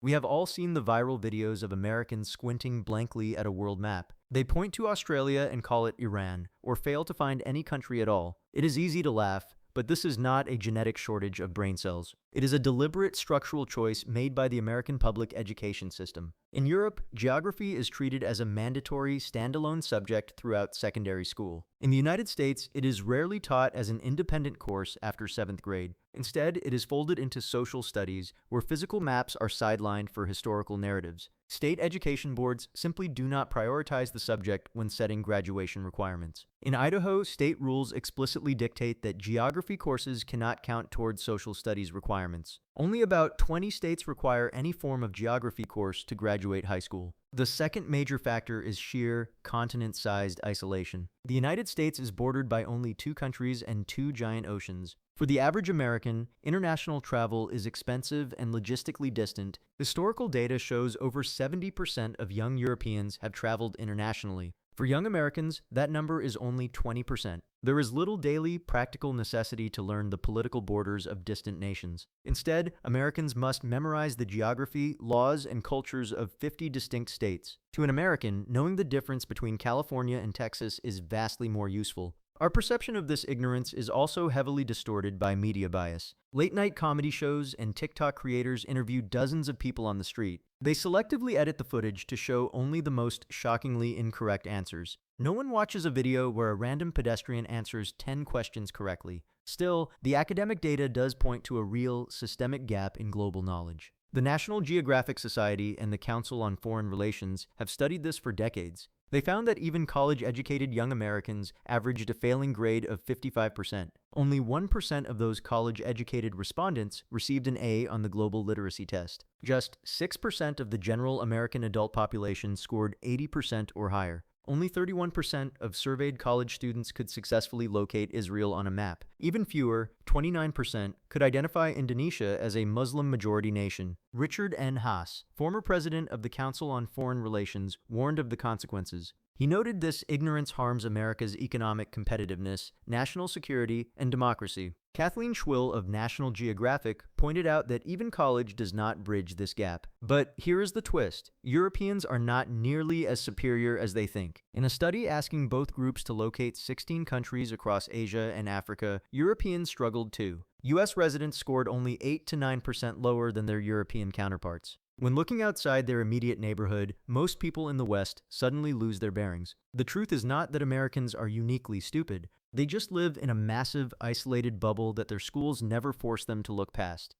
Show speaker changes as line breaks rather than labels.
We have all seen the viral videos of Americans squinting blankly at a world map. They point to Australia and call it Iran, or fail to find any country at all. It is easy to laugh, but this is not a genetic shortage of brain cells. It is a deliberate structural choice made by the American public education system. In Europe, geography is treated as a mandatory, standalone subject throughout secondary school. In the United States, it is rarely taught as an independent course after 7th grade. Instead, it is folded into social studies, where physical maps are sidelined for historical narratives. State education boards simply do not prioritize the subject when setting graduation requirements. In Idaho, state rules explicitly dictate that geography courses cannot count towards social studies requirements. Only about 20 states require any form of geography course to graduate high school. The second major factor is sheer, continent-sized isolation. The United States is bordered by only 2 countries and 2 giant oceans. For the average American, international travel is expensive and logistically distant. Historical data shows over 70% of young Europeans have traveled internationally. For young Americans, that number is only 20%. There is little daily, practical necessity to learn the political borders of distant nations. Instead, Americans must memorize the geography, laws, and cultures of 50 distinct states. To an American, knowing the difference between California and Texas is vastly more useful. Our perception of this ignorance is also heavily distorted by media bias. Late-night comedy shows and TikTok creators interview dozens of people on the street. They selectively edit the footage to show only the most shockingly incorrect answers. No one watches a video where a random pedestrian answers 10 questions correctly. Still, the academic data does point to a real, systemic gap in global knowledge. The National Geographic Society and the Council on Foreign Relations have studied this for decades. They found that even college-educated young Americans averaged a failing grade of 55%. Only 1% of those college-educated respondents received an A on the global literacy test. Just 6% of the general American adult population scored 80% or higher. Only 31% of surveyed college students could successfully locate Israel on a map. Even fewer, 29%, could identify Indonesia as a Muslim-majority nation. Richard N. Haas, former president of the Council on Foreign Relations, warned of the consequences. He noted this ignorance harms America's economic competitiveness, national security, and democracy. Kathleen Schwill of National Geographic pointed out that even college does not bridge this gap. But here is the twist. Europeans are not nearly as superior as they think. In a study asking both groups to locate 16 countries across Asia and Africa, Europeans struggled too. U.S. residents scored only 8 to 9% lower than their European counterparts. When looking outside their immediate neighborhood, most people in the West suddenly lose their bearings. The truth is not that Americans are uniquely stupid. They just live in a massive, isolated bubble that their schools never force them to look past.